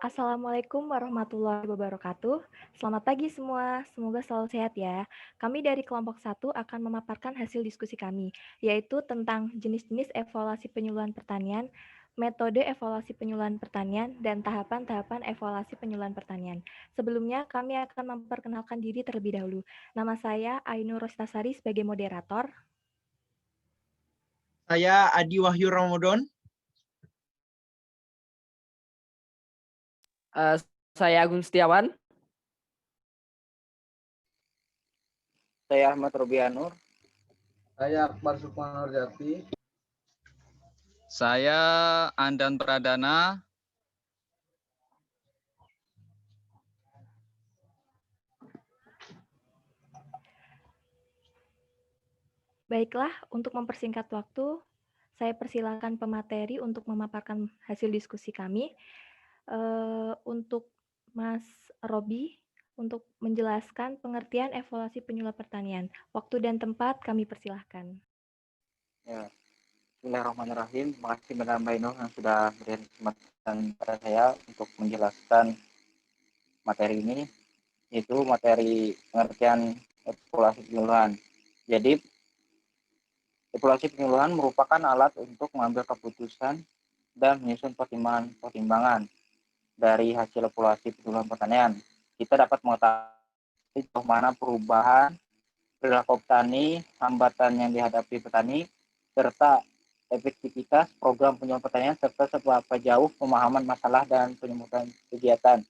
Assalamualaikum warahmatullahi wabarakatuh. Selamat pagi semua, semoga selalu sehat ya. Kami dari kelompok 1 akan memaparkan hasil diskusi kami, yaitu tentang jenis-jenis evaluasi penyuluhan pertanian, metode evaluasi penyuluhan pertanian, dan tahapan-tahapan evaluasi penyuluhan pertanian. Sebelumnya, kami akan memperkenalkan diri terlebih dahulu. Nama saya Ainur Rostasari sebagai moderator. Saya Adi Wahyu Ramadan. Saya Agung Setiawan. Saya Ahmad Robianur. Saya Akbar Sukmanur Jati. Saya Andan Pradana. Baiklah, untuk mempersingkat waktu, saya persilakan pemateri untuk memaparkan hasil diskusi kami. Untuk Mas Robi, untuk menjelaskan pengertian evaluasi penyuluhan pertanian. Waktu dan tempat kami persilahkan. Ya, Bismillahirrahmanirrahim. Terima kasih Mbak Ainur yang sudah berikan kesempatan pada saya untuk menjelaskan materi ini, yaitu materi pengertian evaluasi penyuluhan. Jadi, evaluasi penyuluhan merupakan alat untuk mengambil keputusan dan menyusun pertimbangan-pertimbangan dari hasil evaluasi penyuluhan pertanian. Kita dapat mengetahui sejauh mana perubahan perilaku petani, hambatan yang dihadapi petani, serta efektivitas program penyuluhan pertanian, serta seberapa jauh pemahaman masalah dan penyebutan kegiatan.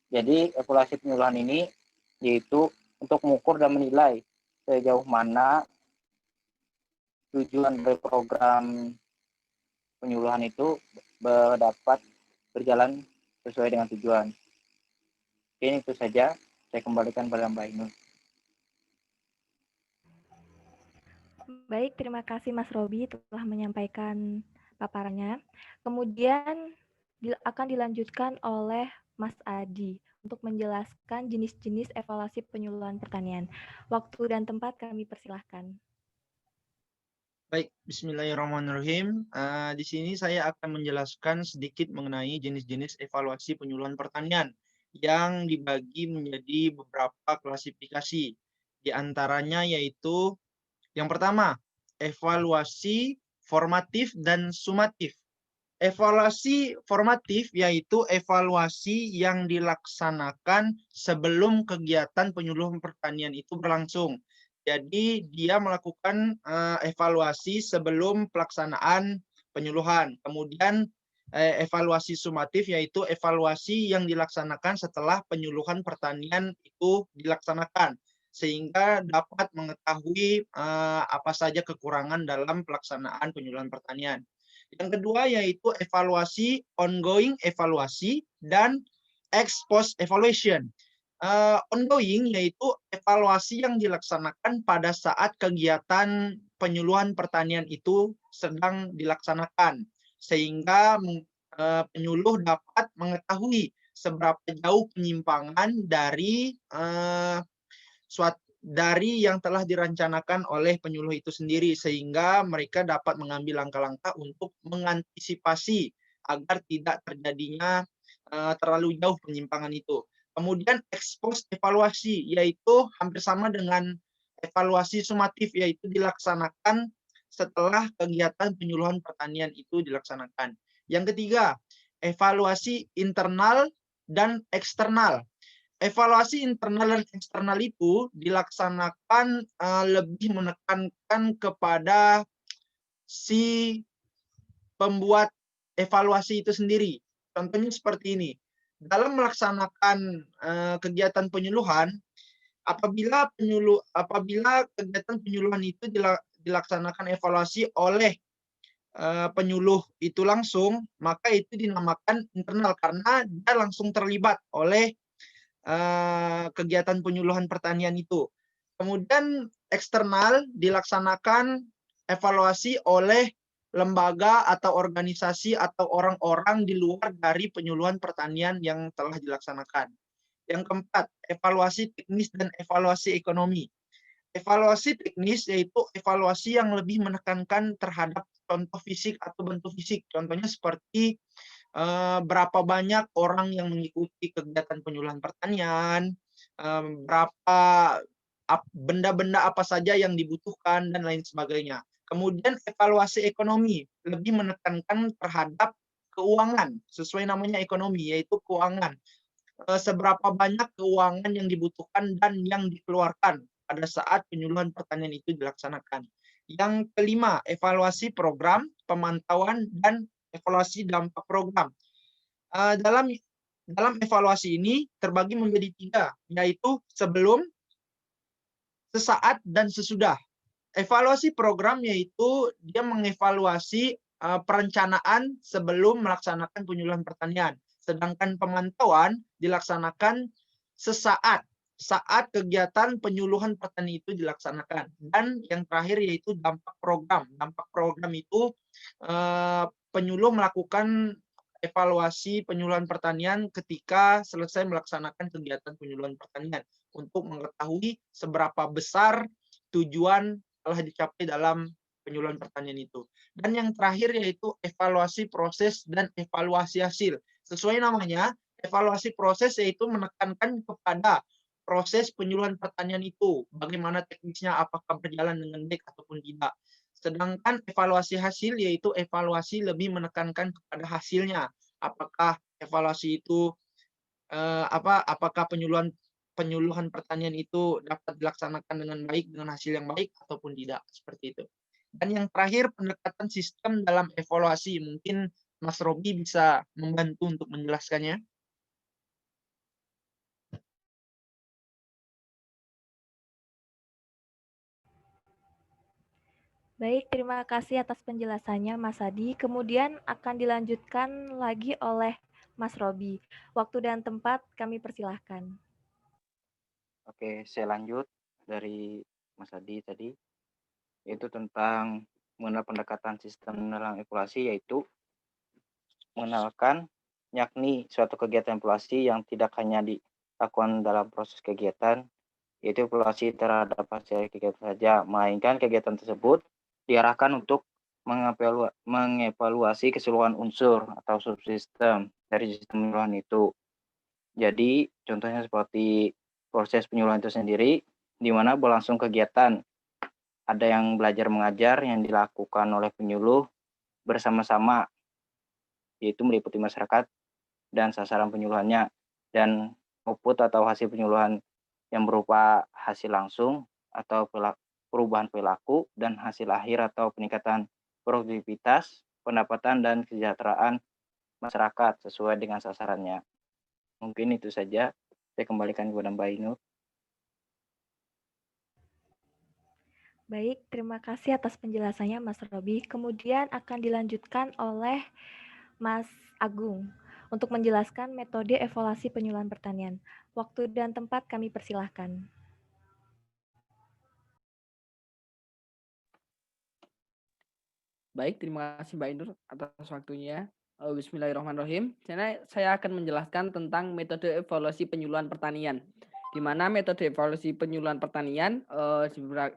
Jadi, evaluasi penyuluhan ini yaitu untuk mengukur dan menilai sejauh mana tujuan dari program penyuluhan itu dapat berjalan sesuai dengan tujuan. Ini itu saja. Saya kembalikan pada Mbak Ainur. Baik, terima kasih Mas Robi telah menyampaikan paparannya. Kemudian akan dilanjutkan oleh Mas Adi untuk menjelaskan jenis-jenis evaluasi penyuluhan pertanian. Waktu dan tempat kami persilahkan. Baik, Bismillahirrahmanirrahim. Di sini saya akan menjelaskan sedikit mengenai jenis-jenis evaluasi penyuluhan pertanian yang dibagi menjadi beberapa klasifikasi. Di antaranya yaitu yang pertama, evaluasi formatif dan sumatif. Evaluasi formatif yaitu evaluasi yang dilaksanakan sebelum kegiatan penyuluhan pertanian itu berlangsung. Jadi dia melakukan evaluasi sebelum pelaksanaan penyuluhan. Kemudian evaluasi sumatif yaitu evaluasi yang dilaksanakan setelah penyuluhan pertanian itu dilaksanakan, sehingga dapat mengetahui apa saja kekurangan dalam pelaksanaan penyuluhan pertanian. Yang kedua yaitu evaluasi ongoing evaluasi dan ex post evaluation. Ongoing yaitu evaluasi yang dilaksanakan pada saat kegiatan penyuluhan pertanian itu sedang dilaksanakan, sehingga penyuluh dapat mengetahui seberapa jauh penyimpangan dari yang telah dirancanakan oleh penyuluh itu sendiri, sehingga mereka dapat mengambil langkah-langkah untuk mengantisipasi agar tidak terjadinya terlalu jauh penyimpangan itu. Kemudian ex post evaluasi yaitu hampir sama dengan evaluasi sumatif, yaitu dilaksanakan setelah kegiatan penyuluhan pertanian itu dilaksanakan. Yang ketiga, evaluasi internal dan eksternal. Evaluasi internal dan eksternal itu dilaksanakan lebih menekankan kepada si pembuat evaluasi itu sendiri. Contohnya seperti ini. Dalam melaksanakan kegiatan penyuluhan, apabila kegiatan penyuluhan itu dilaksanakan evaluasi oleh penyuluh itu langsung, maka itu dinamakan internal karena dia langsung terlibat oleh kegiatan penyuluhan pertanian itu. Kemudian eksternal dilaksanakan evaluasi oleh lembaga atau organisasi atau orang-orang di luar dari penyuluhan pertanian yang telah dilaksanakan. Yang keempat, evaluasi teknis dan evaluasi ekonomi. Evaluasi teknis yaitu evaluasi yang lebih menekankan terhadap contoh fisik atau bentuk fisik. Contohnya seperti berapa banyak orang yang mengikuti kegiatan penyuluhan pertanian, berapa benda-benda apa saja yang dibutuhkan dan lain sebagainya. Kemudian evaluasi ekonomi, lebih menekankan terhadap keuangan, sesuai namanya ekonomi, yaitu keuangan. Seberapa banyak keuangan yang dibutuhkan dan yang dikeluarkan pada saat penyuluhan pertanian itu dilaksanakan. Yang kelima, evaluasi program, pemantauan, dan evaluasi dampak program. Dalam evaluasi ini terbagi menjadi 3, yaitu sebelum, sesaat, dan sesudah. Evaluasi program yaitu dia mengevaluasi perencanaan sebelum melaksanakan penyuluhan pertanian. Sedangkan pemantauan dilaksanakan sesaat saat kegiatan penyuluhan pertanian itu dilaksanakan. Dan yang terakhir yaitu dampak program. Dampak program itu penyuluh melakukan evaluasi penyuluhan pertanian ketika selesai melaksanakan kegiatan penyuluhan pertanian untuk mengetahui seberapa besar tujuan telah dicapai dalam penyuluhan pertanian itu. Dan yang terakhir yaitu evaluasi proses dan evaluasi hasil. Sesuai namanya, evaluasi proses yaitu menekankan kepada proses penyuluhan pertanian itu, bagaimana teknisnya, apakah berjalan dengan baik ataupun tidak. Sedangkan evaluasi hasil yaitu evaluasi lebih menekankan kepada hasilnya, apakah evaluasi itu apakah penyuluhan pertanian itu dapat dilaksanakan dengan baik, dengan hasil yang baik ataupun tidak, seperti itu. Dan yang terakhir, pendekatan sistem dalam evaluasi. Mungkin Mas Robi bisa membantu untuk menjelaskannya. Baik, terima kasih atas penjelasannya Mas Adi. Kemudian akan dilanjutkan lagi oleh Mas Robi. Waktu dan tempat kami persilahkan. Oke, saya lanjut dari Mas Adi tadi, yaitu tentang mengenal pendekatan sistem dalam evaluasi, yaitu mengenalkan yakni suatu kegiatan evaluasi yang tidak hanya dilakukan dalam proses kegiatan, yaitu evaluasi terhadap hasil kegiatan saja, melainkan kegiatan tersebut diarahkan untuk mengevaluasi keseluruhan unsur atau subsistem dari sistem penyuluhan itu. Jadi contohnya seperti proses penyuluhan itu sendiri, di mana berlangsung kegiatan. Ada yang belajar mengajar yang dilakukan oleh penyuluh bersama-sama, yaitu meliputi masyarakat dan sasaran penyuluhannya, dan output atau hasil penyuluhan yang berupa hasil langsung atau perubahan perilaku dan hasil akhir atau peningkatan produktivitas, pendapatan, dan kesejahteraan masyarakat sesuai dengan sasarannya. Mungkin itu saja. Saya kembalikan kepada Mbak Ainur. Baik, terima kasih atas penjelasannya Mas Robi. Kemudian akan dilanjutkan oleh Mas Agung untuk menjelaskan metode evaluasi penyuluhan pertanian. Waktu dan tempat kami persilahkan. Baik, terima kasih Mbak Indur atas waktunya. Bismillahirrahmanirrahim. Saya akan menjelaskan tentang metode evaluasi penyuluhan pertanian. Di mana metode evaluasi penyuluhan pertanian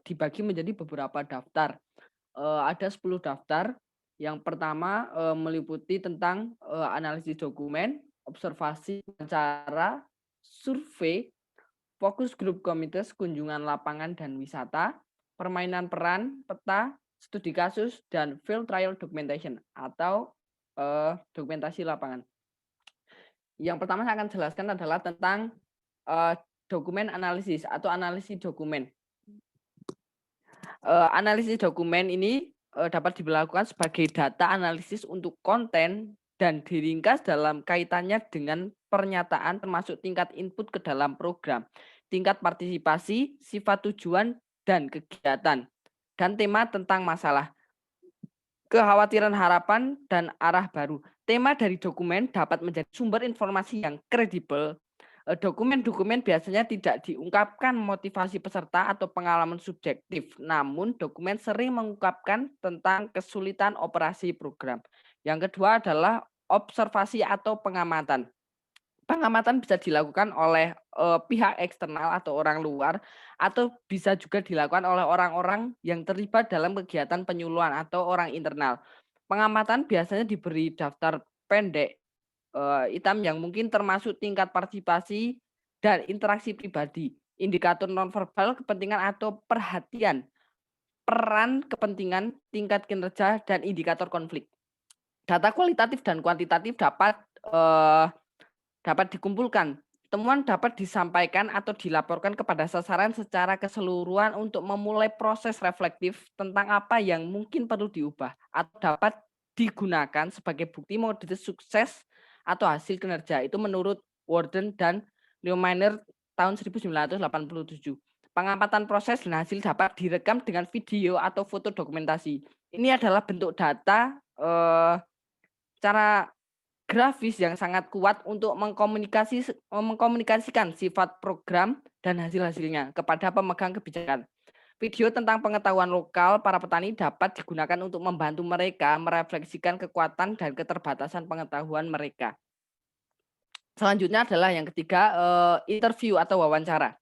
dibagi menjadi beberapa daftar. Ada 10 daftar. Yang pertama meliputi tentang analisis dokumen, observasi, wawancara, survei, fokus grup komunitas, kunjungan lapangan dan wisata, permainan peran, peta, studi kasus, dan field trial documentation atau dokumentasi lapangan. Yang pertama saya akan jelaskan adalah tentang dokumen analisis atau analisis dokumen. Analisis dokumen ini dapat dilakukan sebagai data analisis untuk konten dan diringkas dalam kaitannya dengan pernyataan termasuk tingkat input ke dalam program, tingkat partisipasi, sifat tujuan, dan kegiatan, dan tema tentang masalah, kekhawatiran, harapan, dan arah baru. Tema dari dokumen dapat menjadi sumber informasi yang kredibel. Dokumen-dokumen biasanya tidak diungkapkan motivasi peserta atau pengalaman subjektif, namun dokumen sering mengungkapkan tentang kesulitan operasi program. Yang kedua adalah observasi atau pengamatan. Pengamatan bisa dilakukan oleh pihak eksternal atau orang luar, atau bisa juga dilakukan oleh orang-orang yang terlibat dalam kegiatan penyuluhan atau orang internal. Pengamatan biasanya diberi daftar pendek item yang mungkin termasuk tingkat partisipasi dan interaksi pribadi, indikator nonverbal kepentingan atau perhatian, peran kepentingan, tingkat kinerja, dan indikator konflik. Data kualitatif dan kuantitatif dapat dikumpulkan. Temuan dapat disampaikan atau dilaporkan kepada sasaran secara keseluruhan untuk memulai proses reflektif tentang apa yang mungkin perlu diubah atau dapat digunakan sebagai bukti model sukses atau hasil kinerja. Itu menurut Warden dan Neumeier tahun 1987. Pengamatan proses dan hasil dapat direkam dengan video atau foto dokumentasi. Ini adalah bentuk data cara grafis yang sangat kuat untuk mengkomunikasikan sifat program dan hasil-hasilnya kepada pemegang kebijakan. Video tentang pengetahuan lokal para petani dapat digunakan untuk membantu mereka merefleksikan kekuatan dan keterbatasan pengetahuan mereka. Selanjutnya adalah yang ketiga, interview atau wawancara.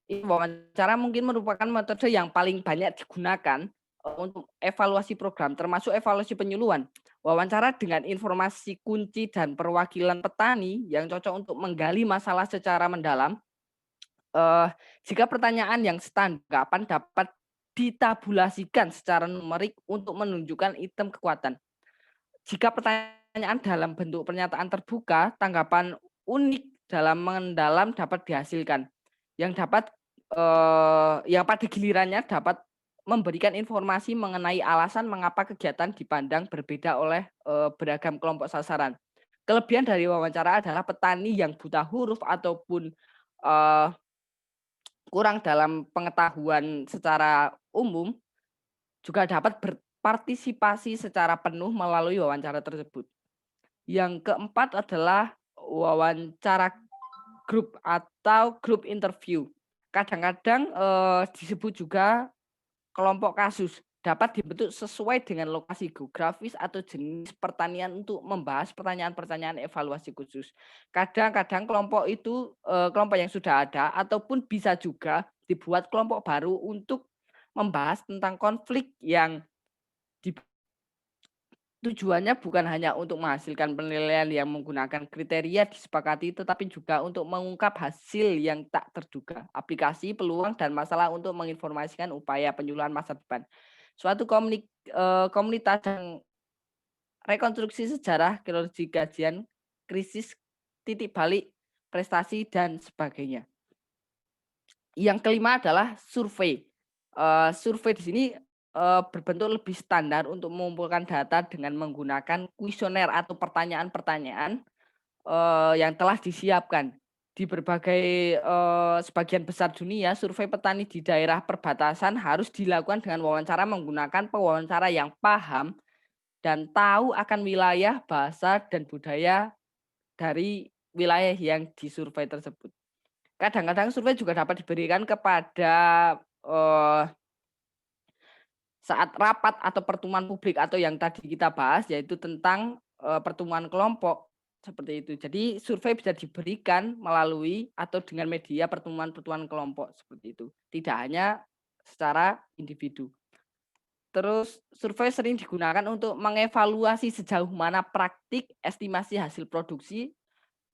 Wawancara mungkin merupakan metode yang paling banyak digunakan untuk evaluasi program, termasuk evaluasi penyuluhan. Wawancara dengan informasi kunci dan perwakilan petani yang cocok untuk menggali masalah secara mendalam. Jika pertanyaan yang standar kapan dapat ditabulasikan secara numerik untuk menunjukkan item kekuatan. Jika pertanyaan dalam bentuk pernyataan terbuka, tanggapan unik dalam mendalam dapat dihasilkan. Yang pada gilirannya dapat memberikan informasi mengenai alasan mengapa kegiatan dipandang berbeda oleh beragam kelompok sasaran. Kelebihan dari wawancara adalah petani yang buta huruf ataupun kurang dalam pengetahuan secara umum juga dapat berpartisipasi secara penuh melalui wawancara tersebut. Yang keempat adalah wawancara grup atau group interview. Kadang-kadang disebut juga kelompok kasus, dapat dibentuk sesuai dengan lokasi geografis atau jenis pertanian untuk membahas pertanyaan-pertanyaan evaluasi khusus. Kadang-kadang kelompok itu kelompok yang sudah ada ataupun bisa juga dibuat kelompok baru untuk membahas tentang konflik yang tujuannya bukan hanya untuk menghasilkan penilaian yang menggunakan kriteria disepakati, tetapi juga untuk mengungkap hasil yang tak terduga, aplikasi, peluang, dan masalah untuk menginformasikan upaya penyuluhan masa depan. Suatu komunitas yang rekonstruksi sejarah, kronologi kajian, krisis, titik balik, prestasi, dan sebagainya. Yang kelima adalah survei. Survei di sini berbentuk lebih standar untuk mengumpulkan data dengan menggunakan kuesioner atau pertanyaan-pertanyaan yang telah disiapkan. Di berbagai sebagian besar dunia, survei petani di daerah perbatasan harus dilakukan dengan wawancara menggunakan pewawancara yang paham dan tahu akan wilayah, bahasa, dan budaya dari wilayah yang disurvei tersebut. Kadang-kadang survei juga dapat diberikan kepada saat rapat atau pertemuan publik atau yang tadi kita bahas yaitu tentang pertemuan kelompok seperti itu. Jadi survei bisa diberikan melalui atau dengan media pertemuan-pertemuan kelompok seperti itu. Tidak hanya secara individu. Terus survei sering digunakan untuk mengevaluasi sejauh mana praktik, estimasi hasil produksi,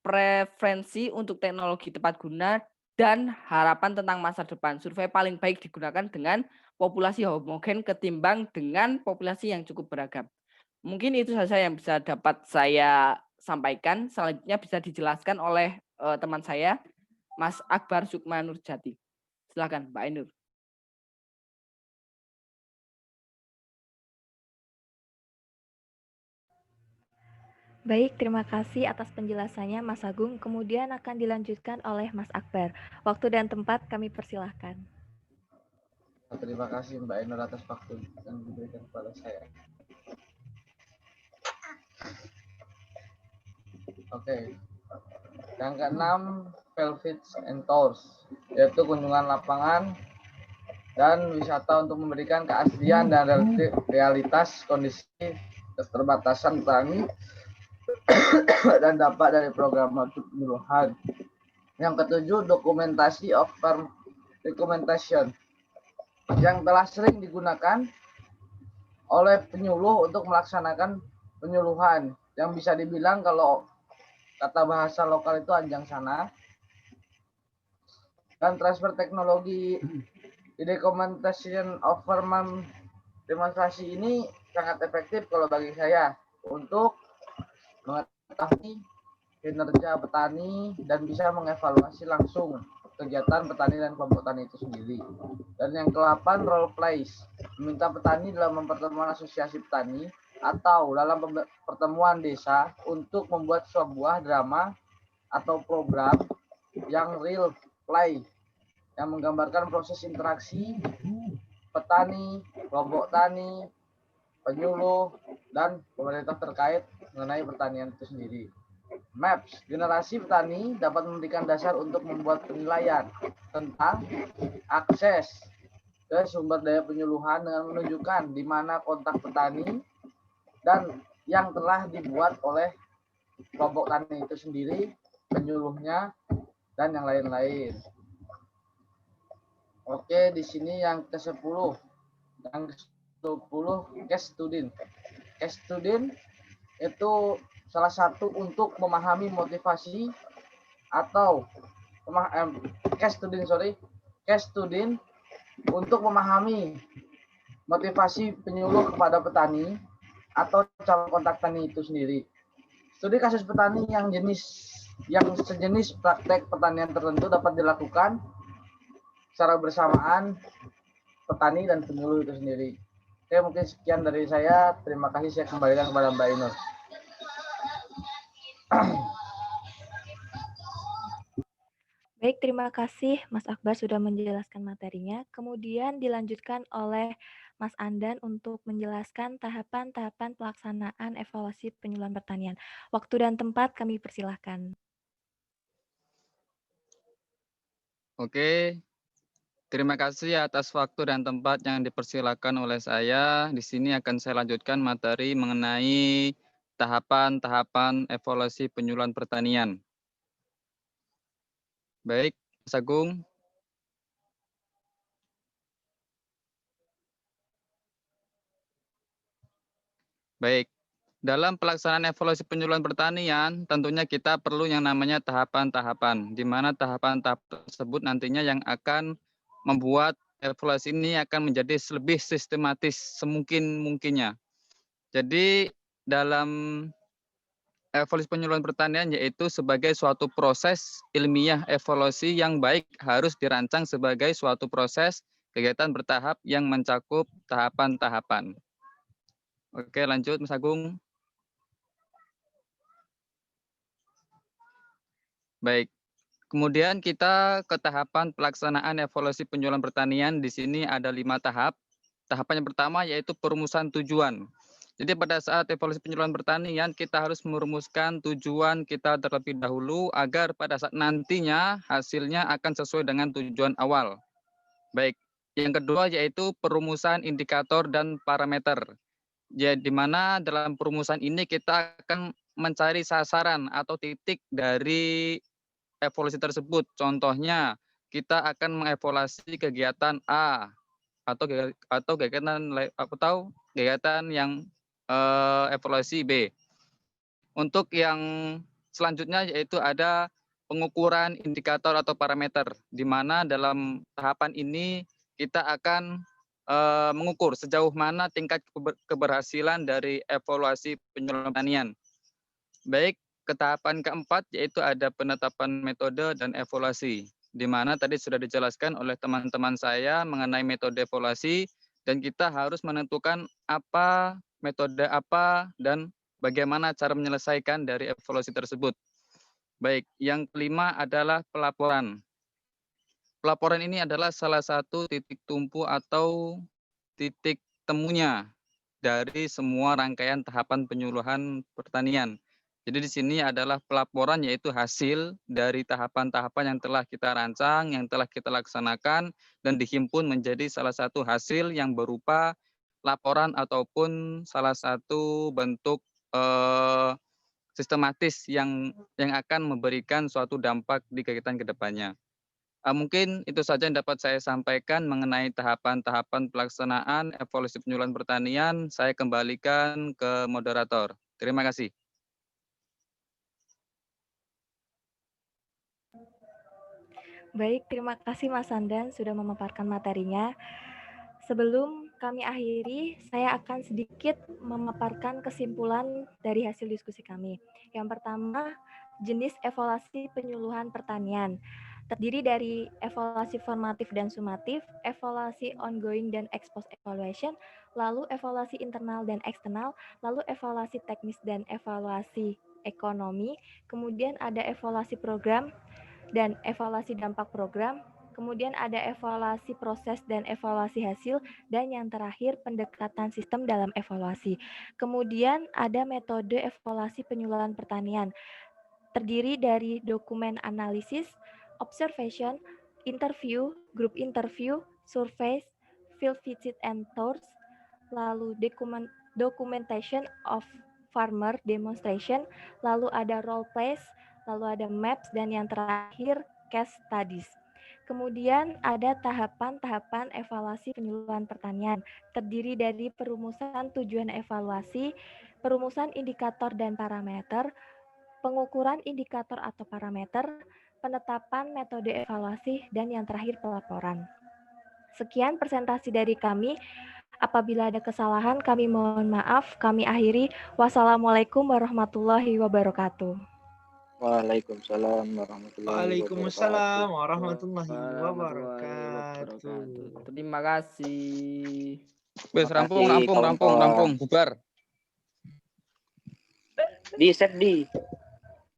preferensi untuk teknologi tepat guna, dan harapan tentang masa depan. Survei paling baik digunakan dengan populasi homogen ketimbang dengan populasi yang cukup beragam. Mungkin itu saja yang bisa dapat saya sampaikan. Selanjutnya bisa dijelaskan oleh teman saya, Mas Akbar Sukmanurjati. Silakan, Mbak Ainur. Baik, terima kasih atas penjelasannya Mas Agung. Kemudian akan dilanjutkan oleh Mas Akbar. Waktu dan tempat kami persilahkan. Terima kasih Mbak Ainur atas waktu yang diberikan kepada saya. Oke. Yang keenam, field visits and tours, yaitu kunjungan lapangan dan wisata untuk memberikan keaslian dan realitas kondisi keterbatasan petani dan dampak dari program penyuluhan. Yang ketujuh, dokumentasi of recommendation yang telah sering digunakan oleh penyuluh untuk melaksanakan penyuluhan, yang bisa dibilang kalau kata bahasa lokal itu anjang sana. Dan transfer teknologi documentation of farm demonstrasi ini sangat efektif kalau bagi saya untuk mengetahui kinerja petani dan bisa mengevaluasi langsung kegiatan petani dan kelompok tani itu sendiri. Dan yang ke-8, role plays, meminta petani dalam pertemuan asosiasi petani atau dalam pertemuan desa untuk membuat sebuah drama atau program yang real play yang menggambarkan proses interaksi petani, kelompok tani, penyuluh, dan pemerintah terkait mengenai pertanian itu sendiri. Maps, generasi petani dapat memberikan dasar untuk membuat penilaian tentang akses ke sumber daya penyuluhan dengan menunjukkan di mana kontak petani dan yang telah dibuat oleh kelompok tani itu sendiri, penyuluhnya, dan yang lain-lain. Oke, di sini yang ke-10. Yang ke-10, case student. Case student itu salah satu untuk memahami motivasi atau case student untuk memahami motivasi penyuluh kepada petani atau calon kontak tani itu sendiri. Studi kasus petani yang sejenis praktek pertanian tertentu dapat dilakukan secara bersamaan petani dan penyuluh itu sendiri. Oke, mungkin sekian dari saya. Terima kasih, saya kembalikan kepada Mbak Inur. Baik, terima kasih Mas Akbar sudah menjelaskan materinya. Kemudian dilanjutkan oleh Mas Andan untuk menjelaskan tahapan-tahapan pelaksanaan evaluasi penyuluhan pertanian. Waktu dan tempat kami persilahkan. Oke, terima kasih atas waktu dan tempat yang dipersilakan oleh saya. Di sini akan saya lanjutkan materi mengenai tahapan-tahapan evaluasi penyuluhan pertanian. Baik, Mas Agung. Baik, dalam pelaksanaan evaluasi penyuluhan pertanian, tentunya kita perlu yang namanya tahapan-tahapan, di mana tahapan-tahap tersebut nantinya yang akan membuat evaluasi ini akan menjadi lebih sistematis semungkin-mungkinnya. Jadi dalam evaluasi penyuluhan pertanian yaitu sebagai suatu proses ilmiah evaluasi yang baik harus dirancang sebagai suatu proses kegiatan bertahap yang mencakup tahapan-tahapan. Oke, lanjut Mas Agung. Baik. Kemudian kita ke tahapan pelaksanaan evaluasi penyuluhan pertanian. Di sini ada 5 tahap. Tahapan yang pertama yaitu perumusan tujuan. Jadi pada saat evaluasi penyuluhan pertanian, kita harus merumuskan tujuan kita terlebih dahulu agar pada saat nantinya hasilnya akan sesuai dengan tujuan awal. Baik. Yang kedua yaitu perumusan indikator dan parameter. Ya, di mana dalam perumusan ini kita akan mencari sasaran atau titik dari evaluasi tersebut. Contohnya, kita akan mengevaluasi kegiatan A atau kegiatan yang evaluasi B. Untuk yang selanjutnya yaitu ada pengukuran indikator atau parameter, di mana dalam tahapan ini kita akan mengukur sejauh mana tingkat keberhasilan dari evaluasi penyuluhan pertanian. Baik, ke tahapan keempat yaitu ada penetapan metode dan evaluasi, di mana tadi sudah dijelaskan oleh teman-teman saya mengenai metode evaluasi dan kita harus menentukan apa metode apa dan bagaimana cara menyelesaikan dari evaluasi tersebut. Baik, yang kelima adalah pelaporan. Pelaporan ini adalah salah satu titik tumpu atau titik temunya dari semua rangkaian tahapan penyuluhan pertanian. Jadi di sini adalah pelaporan yaitu hasil dari tahapan-tahapan yang telah kita rancang, yang telah kita laksanakan dan dihimpun menjadi salah satu hasil yang berupa laporan ataupun salah satu bentuk sistematis yang akan memberikan suatu dampak di kegiatan ke depannya. Mungkin itu saja yang dapat saya sampaikan mengenai tahapan-tahapan pelaksanaan evaluasi penyuluhan pertanian. Saya kembalikan ke moderator. Terima kasih. Baik, terima kasih Mas Sandan sudah memaparkan materinya. Sebelum kami akhiri, saya akan sedikit memaparkan kesimpulan dari hasil diskusi kami. Yang pertama, jenis evaluasi penyuluhan pertanian. Terdiri dari evaluasi formatif dan sumatif, evaluasi ongoing dan ex post evaluation, lalu evaluasi internal dan eksternal, lalu evaluasi teknis dan evaluasi ekonomi, kemudian ada evaluasi program dan evaluasi dampak program, kemudian ada evaluasi proses dan evaluasi hasil, dan yang terakhir pendekatan sistem dalam evaluasi. Kemudian ada metode evaluasi penyuluhan pertanian, terdiri dari dokumen analisis, observation, interview, group interview, surveys, field visit and tours, lalu documentation of farmer demonstration, lalu ada role plays, lalu ada maps, dan yang terakhir case studies. Kemudian ada tahapan-tahapan evaluasi penyuluhan pertanian, terdiri dari perumusan tujuan evaluasi, perumusan indikator dan parameter, pengukuran indikator atau parameter, penetapan metode evaluasi, dan yang terakhir pelaporan. Sekian presentasi dari kami. Apabila ada kesalahan, kami mohon maaf. Kami akhiri. Wassalamualaikum warahmatullahi wabarakatuh. Waalaikumsalam warahmatullahi Waalaikumsalam wabarakatuh. warahmatullahi Warahmatullahi wabarakatuh. wabarakatuh. Terima kasih. Wes, Makasih, rampung, kawan-kawan. bubar. Di set di.